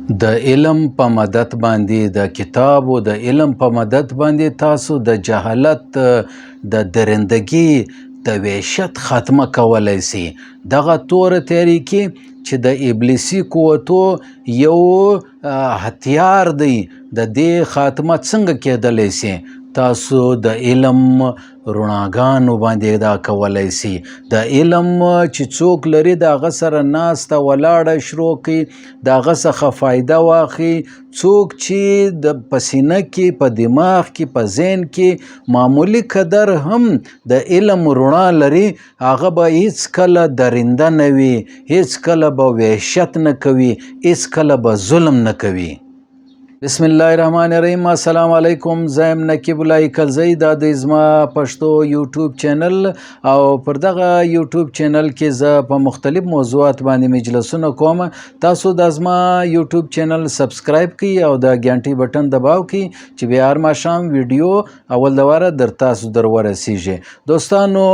د علم په مدد باندې د کتاب او د علم په مدد باندې تاسو د جهالت د درندګي د وحشت ختمه کولی سي. دغه توره طریقې چې د ابلیسي قوتو یو هتیار دی، د دې خاتمه څنګه کیدلی سي؟ تاسو د علم رڼاګانو باندې دا کولی سي. د علم چې څوک لري د هغه سره ناسته ولاړه شروع کړي، د هغه څخه فایده واخلي. څوک چې په سینه کې، په دماغ کې، په ذهن کې معمولی قدر هم د علم رڼا لري، هغه به هیڅکله درنده نه وي، هیڅکله به وحشت نه کوي، هیڅکله به ظلم نه کوي. بسم الله الرحمن الرحیم. السلام علیکم. زه یم نقیب الله کلزی. دا د زما پښتو یوټیوب چینل او پر دغه یوټیوب چینل کې زه په مختلف موضوعات باندې مجلسونه کوم. تاسو د زما یوټیوب چینل سبسکرایب کړئ او د غنټۍ بټن دباو کړئ چې بیا هر ماښام ویډیو اول دواره در تاسو در ورسیږي. دوستانو،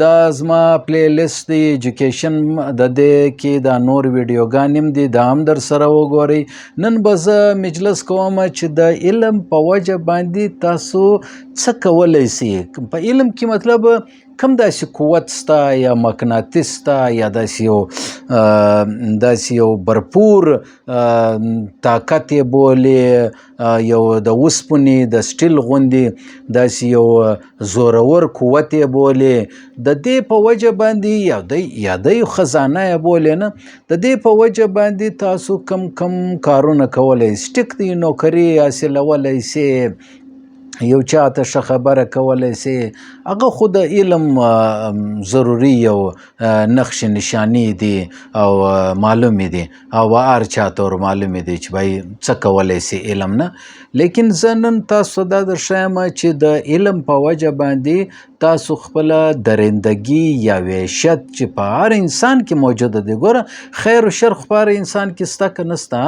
دا زما پلی لیست دی ایجوکیشن، د دې کې دا نور ویډیوګانې هم دي، دا هم در سره وګورئ. نن به زه مجلس کوم چې د علم په وجه باندې تاسو څه کولی سي. په علم کې مطلب کم داسې قوت سته یا مقناطیس سته یا داسې یو برپور طاقت یې بولي، یو د اوسپنې د سټیل غوندې داسې یو زورور قوت یې بولي. د دې په وجه باندې یا د خزانه یې بولي، نه، د دې په وجه باندې تاسو کم کارونه کولی سي. ټیک دی، نوکري حاصلولی سي، یو چاته ښه خبره کولی سي. هغه خو د علم ضروري یو نقش نشانی دي او معلومې دي او هر چاته ور معلومې دي چې بای څه کولی سي علم نه. لیکن زه نن تاسو دا درښیم چې د علم په وجه باندې تاسو خپله درندګي یا وحشت چې په هر انسان کې موجوده دی. ګوره، خیر و شر خو په هر انسان کې سته که نسته.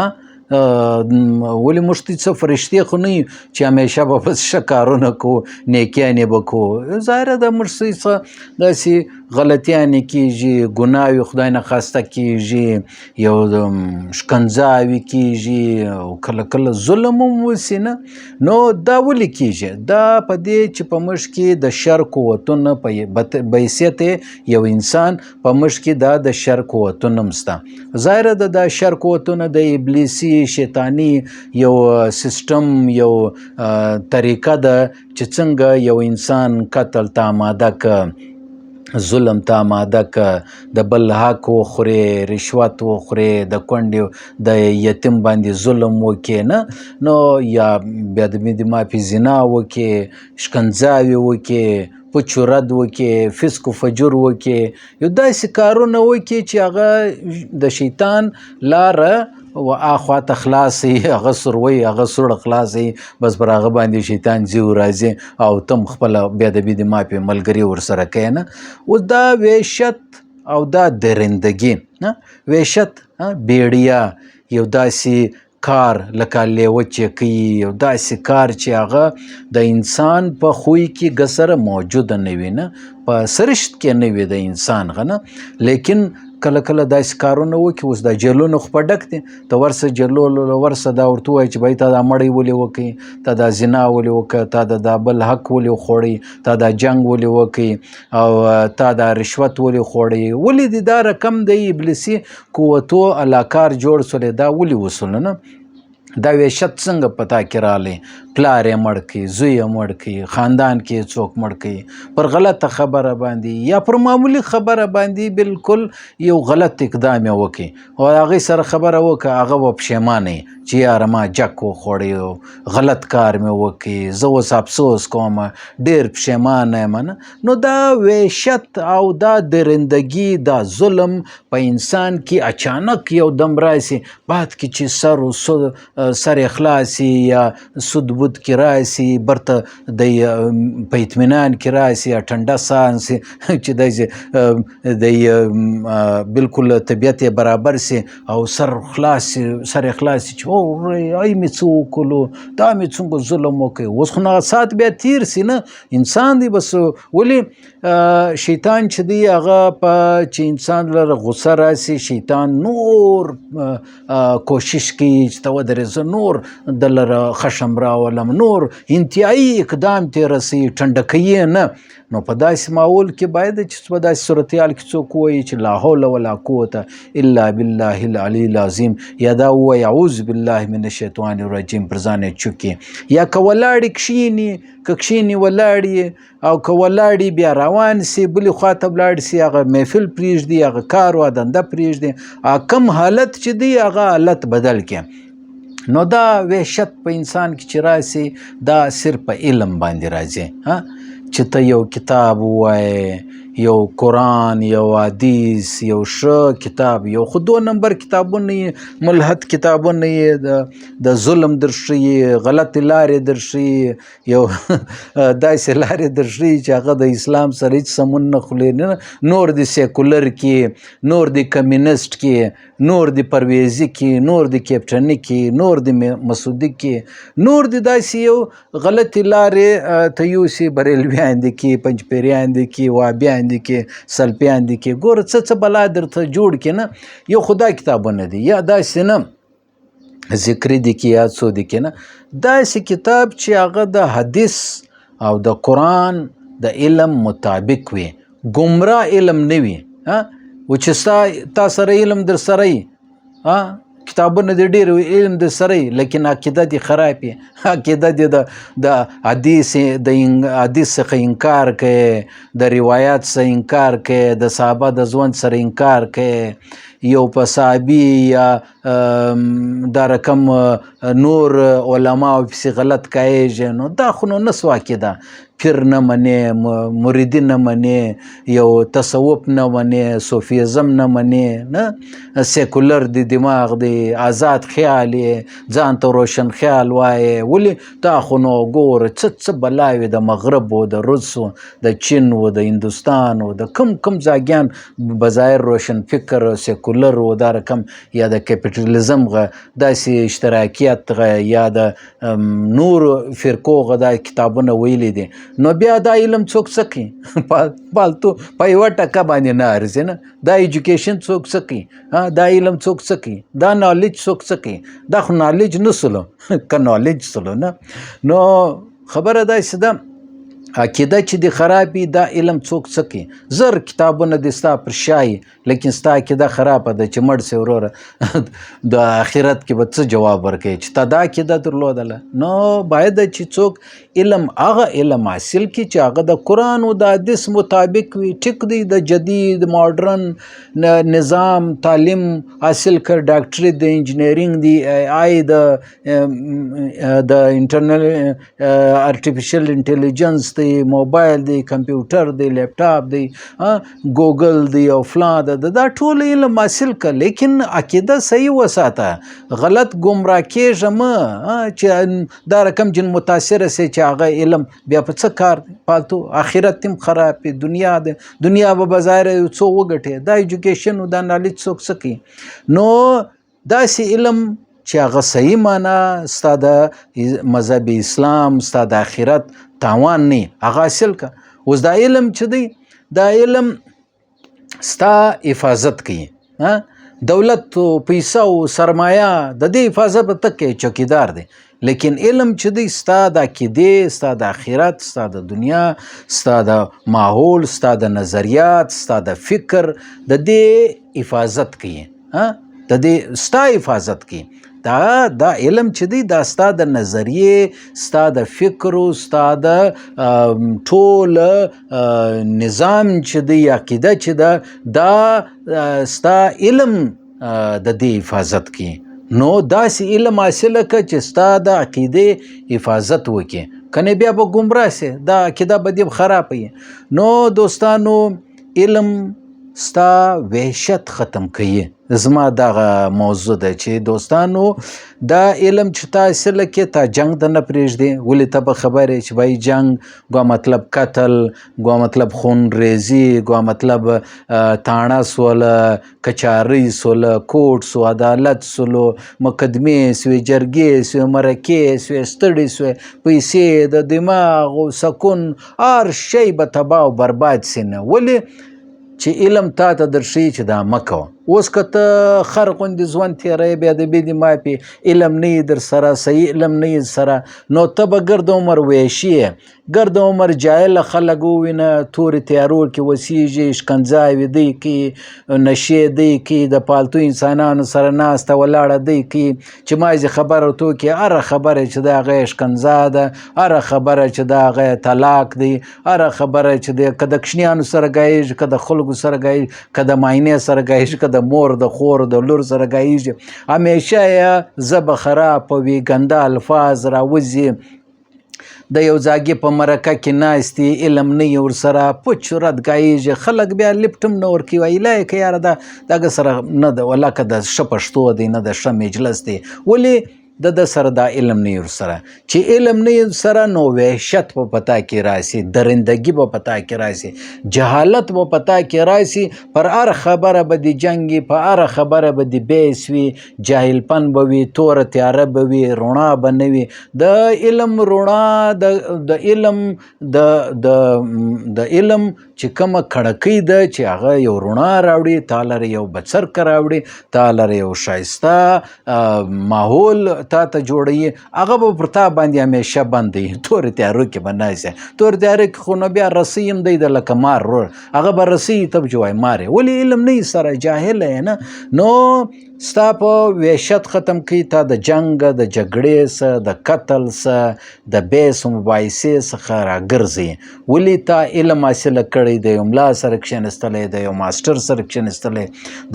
ولې موږ څه فرشتې خو نه یو چې همیشه به بس ښه کارونه کوو، نیکیانې به کوو. ظاهره ده موږ څه داسې غلطیانې کېږي، ګناوې خدای نخواسته کېږي، یو شکنځاوې کېږي او کله کله ظلم هم وسي، نه. نو دا ولې کېږي؟ دا په دې چې په موږ کې د شر قوتونه په حیثیت یو انسان په موږ کې دا د شر قوتونه هم شته. ظاهره ده دا شر قوتونه د ابلیسي شیطانی یو سیستم، یو طریقه ده چې څنګه یو انسان قتل ته آماده که، ظلم ته آماده که، د بل حق وخورې، رشوت وخورې، د کونډې د یتیم باندې ظلم وکړې، نه، نو یا بیا د معافي زنا وکړې، شکنځاوې وکړې، پوچ و رد وکړې، فسق و فجور وکړې، یو داسې کارونه وکړې چې هغه د شیطان لاره و اخوا ته خلاصي، هغه سروي، هغه سوړه خلاصي، بس پر هغه باندې شیطان ځي راځي او تم خپله بیا د مافي ملګري ورسره کوې، نه. اوس دا وحشت او دا درندګي، وحشت بیړیا، یو داسې کار لکه لیوه چې کوي، یو داسې کار چې هغه د انسان په خوی کې ګسره موجوده نه وي، نه، په سرشت کې نه وي د انسان غنه. لیکن کله کله داسې کارونه وکړي. اوس دا جیلونه خو په ډک دي، ته ورسه جیلو ورسه دا ورته ووایي چې بهی تا دا مړی ولې وکړي، تا دا زنا ولې وکړه، تا دا بل حق ولې وخوړی، تا دا جنګ ولې وکړي، او تا دا رشوت ولې خوړی، ولې دې دا رقم د ابلیسي قوتو علاکار جوړ سولې، دا ولې وسوله، نه. دا وحشت څنګه په تا کې رالی؟ پلار یې مړ کړي، زوی یې مړ کړي، خاندان کې یې څوک مړ کړي، پر غلطه خبره باندې یا پر معمولي خبره باندې بالکل یو غلط اقدام یې وکړي او هغې سره خبره وکړه، هغه به پښیمانه وي چې یاره ما جک وخوړی، غلط کار مې وکړي، زه اوس افسوس کوم، ډېر پښیمانه یم، نه. نو دا وحشت او دا درندګي، دا ظلم په انسان کې اچانک یو دم راسي، بعد کې چې سر خلاصي یا سود بود کې راسي برته د په اطمینان کې راسي ټنډه ساه سي چې داسې د بالکل طبیعت یې برابر سي او سر یې خلاص سي چې ای مې څه وکړلو دا مې څومره ظلم وکړ. اوس خو هغه ساعت بیا تیر سي نه، انسان دی بس. ولې شیطان چې دی هغه چې انسان لره غصه راسي شیطان نور کوشش کوي چې ته ودرېږه، نور د لره خشم راولم، نور انتهایي اقدام ته رسوي، ټنډه کوي نه. نو په داسې ماحول کې باید چې په داسې صورتحال کې څوک ووایي چې لا حول ولا قوة الا بالله العلي العظیم، یا دا ووایي اعوذ بالله من الشیطان الرجیم، پر ځان یې چوکي. یا که ولاړې کښېني، که کښېني ولاړې، او که ولاړې بیا روان سي بلې خوا ته ولاړ سي، هغه محفل پرېږدي، هغه کار و دنده پرېږدي، کم حالت چې دی هغه حالت بدل کړي. نو دا وحشت په انسان کې چې راسي دا صرف په علم باندې راځي. چې ته یو کتاب ووایې، یو قرآن، یو حدیث، یو ښه کتاب، یو خو 2 نمبر کتابونه یې، ملحد کتابونه یې د ظلم درښیي، غلطې لارې درښیي، یو داسې لارې درښیي چې هغه د اسلام سره هېڅ سمون نه خوري. نور د سیکولر کې، نور د کمیونسټ کې، نور د پرویزي کې، نور د کیپټني کې، نور د مسعودي کې، نور د داسې یو غلطې لارې ته یوسي، بریلویان دي کې، پنجپیریان دي کې، وهابیان دي کې، سلفیان دي کې، ګوره څه بلا درته جوړ کې نه. یو خو دا کتابونه دي، یا داسې نه ذکري دي کې، یا څو دي کې نه، داسې کتاب چې هغه د حدیث او د قرآن د علم مطابق وي، ګمراه علم نه وي. و چې تا سره علم در سره وي، کتابونه دې ډېر علم در سره وي، لیکن عقیده دې خراب وي، عقیده دې د حدیث څخه انکار کوي، د روایات څخه انکار کوي، د صحابه د ژوند سره انکار کوي، یو په صحابي یا دا رقم نور علماو پسې غلط کایږي. نو دا خو نو نه سو عقیده. پیر نه منې، مریدي نه منې، یو تصوف نه منې، صوفیزم نه منې، نه سیکولر دی، دماغ دی، آزاد خیال یې، ځان ته روشن خیال وایې. ولې دا خو نو ګوره څه بلاوې د مغرب و، د روس و، د چین و، د هندوستان و، د کم ځاګیان بظاهر روشن فکر سیکولر و، دا رقم یا د کپیټالیزم داسې اشتراکیت یا د نور فرقو دا کتابونه ویلي دي. نو بیا دا علم څوک څه کوي؟ پالتو په 1% باندې نه ارزي نه. دا ایجوکیشن څوک څه کوي؟ دا علم څوک څه کوي؟ دا نالج څوک څه کوي؟ دا خو نالج نه سلو که نالج سلو نه. نو خبره داسې ده، عقیده چې د خرابي دا علم څوک څه کوي؟ زر کتابونه د ستا پر شایي، لیکن ستا عقیده خرابه ده چې مړ سي وروره د آخرت کې به څه جواب ورکوي چې تا دا عقیده درلودله. نو باید چې څوک علم هغه علم حاصل کړي چې هغه د قرآن او د حدیث مطابق وي. ټیک دی د جدید ماډرن نظام تعلیم حاصل کړ، ډاکټري د انجینیرینګ دی، آی د انټرنل آرټیفیشل انټیلیجنس دی، موبایل دی، کمپیوټر دی، لیپټاپ دی، ګوګل دی او فلان دا ټول علم حاصل کړه، لیکن عقیده صحیح وساته، غلط گمراه کېږه مه چې دا رقم جن متاثره سي چې هغه علم بیا په څه کار دی؟ پالتو آخرت هم خراب دی، دنیا دی، دنیا به بظاهر څو وګټي. دا ایجوکیشن او دا نالج څوک څه کوي؟ نو داسې علم چې هغه صحیح معنا ستا د مذهب اسلام، ستا د آخرت تاوان نه هغه حاصل که. اوس دا علم چې دی، دا علم ستا حفاظت کوي. دولت او پیسه او سرمایه د دې حفاظت به ته کوې، چوکیدار دی. لیکن علم چې دی ستا د عقیدې، ستا د آخرت، ستا د دنیا، ستا د ماحول، ستا د نظریات، ستا د فکر د دې حفاظت کوي، د دې ستا حفاظت کوي. دا علم چې دی دا ستا د نظریې، ستا د فکرو، ستا د ټول نظام چې دی، عقیده چې ده، دا ستا علم د دې حفاظت کوي. نو داسې علم حاصله که چې ستا د عقیدې حفاظت وکړي، کنې بیا به ګمراه سي، دا عقیده به دې خرابه وي. نو دوستانو علم ستا وحشت ختم کوي، زما دغه موضوع ده چې دوستانو دا علم چې تا حاصله کې تا جنگ ته نه پرېږدې ولې ته به خبرې چې بھائی جنگ گویا مطلب قتل گویا مطلب خون ریزی گویا مطلب تاڼه سوله کچارۍ سوله کوټ سو عدالت سولو مقدمې سوې جرګې سوې مرکې سوې ستړې سوې پیسې د دماغ و سکون هر شی به تباه و برباد سي نه ولې چې علم تا ته درښیي چې دا مه کوه اوس که ته خر غوندې ژوند تېروې بیا د بې دماغې علم نه یې در سره صحیح علم نه یې سره نو ته به ګرد عمر ویشي یې ګرد عمر جاهله خلک ووینه تورې تیارو کې وسیږي شکنځاوې دی کوي نشې دی کوي د پالتو انسانانو سره ناسته ولاړه دی کوي چې مازې خبره ورته وکړي هره خبره چې د هغه یې ښکنځا ده هره خبره چې د هغه یې طلاق دی هره خبره چې د که د کوچنیانو سره ګایېږي که د خلکو سره ګایېږي که د معاینې سره ګایېږي که د مور د خور د لور سره ګایېږي همیشه یې ژبه خراب وي ګنده الفاظ راوځي د یو ځاګي په مرکه کې ناستي علم نه یې ورسره پوچ رد ګایېږي خلک بیا لیفټ هم نه ورکوي وایي لا یې که یاره دا دغه سره نه ده ولکه د ښه پښتو دی نه د ښه مجلس دی ولې د سره دا علم نه ورسره چې علم نه سره نو وحشت په پتا کې راسي درندگی په پتا کې راسي جهالت په پتا کې راسي پر هر خبره به د جنگي په هر خبره به د بیس وي جاهلپن به وي تور تیاره به وي رڼا به نه وي د علم رڼا د علم د علم چې کومه کړکۍ ده چې هغه یو رڼا راوړي تا لره یو بڅرک راوړي تا لره یو ښایسته ماحول تا ته جوړوي هغه به پر تا باندې همیشه بند دی تورې تیارو کې به ناست تورې تیارو کې خو نو بیا رسۍ هم دی د لکه مار رور هغه به رسۍ ته به چې وایي مار ولې علم نه سره جاهله یې نه نو ستا په وحشت ختم کوي تا د جنګ د جګړې څه د قتل څه د بیس مباحثې څخه راګرځي ولې تا علم حاصله کړی د یو ملا سره کښېنستلی د یو ماسټر سره کښېنستلی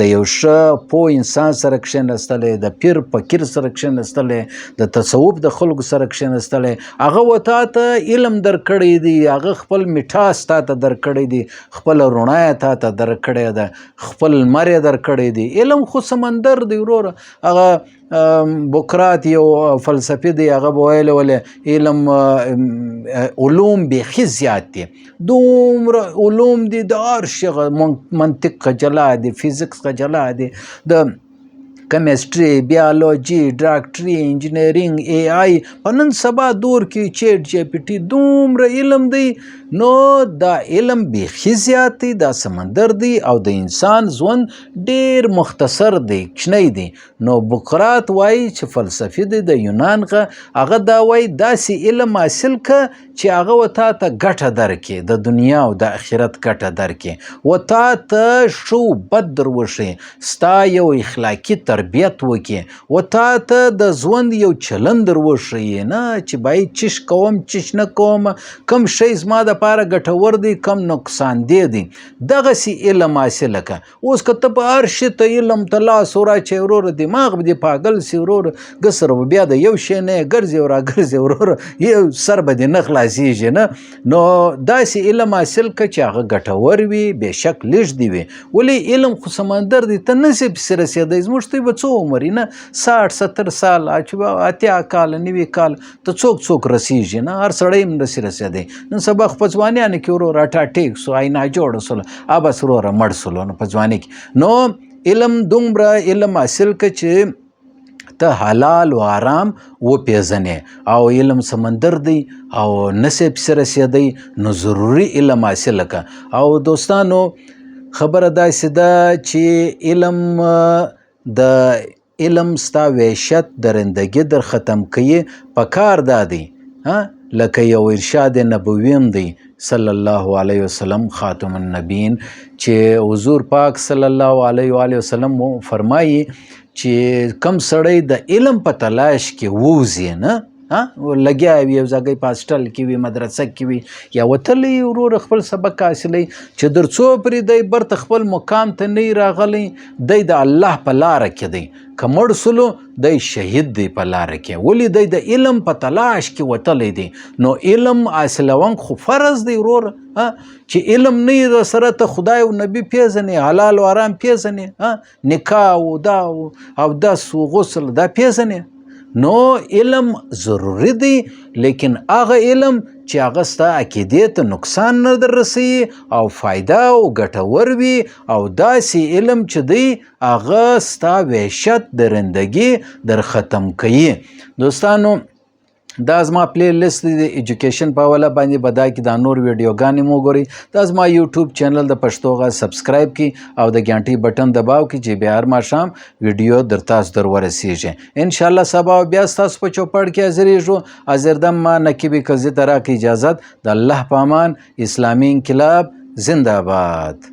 د یو ښه پوه انسان سره کښېنستلی د پیر فقیر سره کښېنستلی د تصوف د خلکو سره کښېنستلی هغه و تا ته علم درکړی دی هغه خپل مټاس تا ته درکړی دی خپله رڼا یې تا ته درکړې ده خپل لمر یې درکړی دی علم خو سمندر دی وروره هغه بوکرات یو فلسفي دی هغه به ویلی ولې علم علوم بیخي زیات دي دومره علوم دي د هر شي منطق څخه جلا دي فزیکس څخه جلا دي د کیمستري بیالوجي ډاکټري انجینرینګ ای آی په نن سبا دور کې چیټ جی پی ټي دومره علم دی نو دا علم بیخي زیات دی دا سمندر دی او د انسان ژوند ډیر مختصر دی کوچنی دی نو بوکرات وایي چې فلسفي دی د یونان هغه دا وایي داسې علم حاصل که چې هغه و تا ته ګټه درکړي د دنیا او د آخرت ګټه درکړي و تا ته ښه و بد در وښیي ستا یو اخلاقي تربیت وکړي و تا ته د ژوند یو چلند در وښیي نه چې باید چش کوم چش نه کوم کم شی زما دپاره ګټور دی کم نقصان دی دغسې علم حاصله که اوس که ته په هر شي ته علم ته لاس وراچوې وروره دماغ به دې پاګل سي وروره ګسره به بیا د یو شی نه یې ګرځې او راګرځې وروره یو سر به دې نه خلاصېږي نه نو داسې علم حاصل که چې هغه ګټور وي بېشک لږ دی وي ولې علم خو سمندر دی ته نسې پسې رسېدی زموږ ته به څو عمر نه 60-70 سال 80 کال 90 کال ته څوک رسېږي نه هر سړی هم نسي رسېدی نن سبا خو په ځوانیانو کې وروره اټاټیک سو اینا جوړه سوله بس وروره مړ سولو نو په ځوانۍ کې نو علم دومره علم حاصل که چې ته حلال و حرام وپېژنې او علم سمندر دی او نسې پسې رسېدی نو ضروري علم حاصله که او دوستانو خبره داسې ده چې علم د علم ستا وحشت درندگی در ختم کوي پکار دا دی لکه یو ارشاد نبویم دی صلی الله علیه وسلم خاتم النبیین چې حضور پاک صلی الله علیه وسلم فرمایي چې کم سړی د علم په تلاش کې ووځي نه لګیا وي یو ځای په هاسټل کې وي مدرسه کې وي یا وتلی ورور خپل سبق حاصلی چې در څو پرې دی برته خپل مقام ته نه راغلی دی د الله په لاره کې دی که مړ سلو دی شهید دی په لاره کې ولې دی د علم په تلاش کې وتلی دی نو علم حاصلول خو فرض دی ورور چې علم نه در سره ته خدای او نبی پیژنې حلال و حرام پیژنې نکاح او دا او دس و غسل دا پیژنې نو علم ضروری دی لیکن هغه علم چې هغه ستا عقیدې ته نقصان نه در رسوي او فایده او ګټور وي او داسې علم چې دی هغه ستا وحشت درندګي در ختم کوي دوستانو دا زما پلی لیست دی د ایجوکیشن په حواله باندې به دا کې دا نور ویډیوګانې مو ګورئ دا زما یوټیوب چینل د پښتو غږ سبسکرایب کړئ او د ګنټۍ بټن دباو کړئ چې بیا هر ماښام ویډیو در تاسو در ورسیږي انشاءالله سبا بیا ستاسو په چوپړ کې حاضرېږو حاضردم ما نقیب کزي ته راکړئ اجازت د الله په امان اسلامي انقلاب زنده باد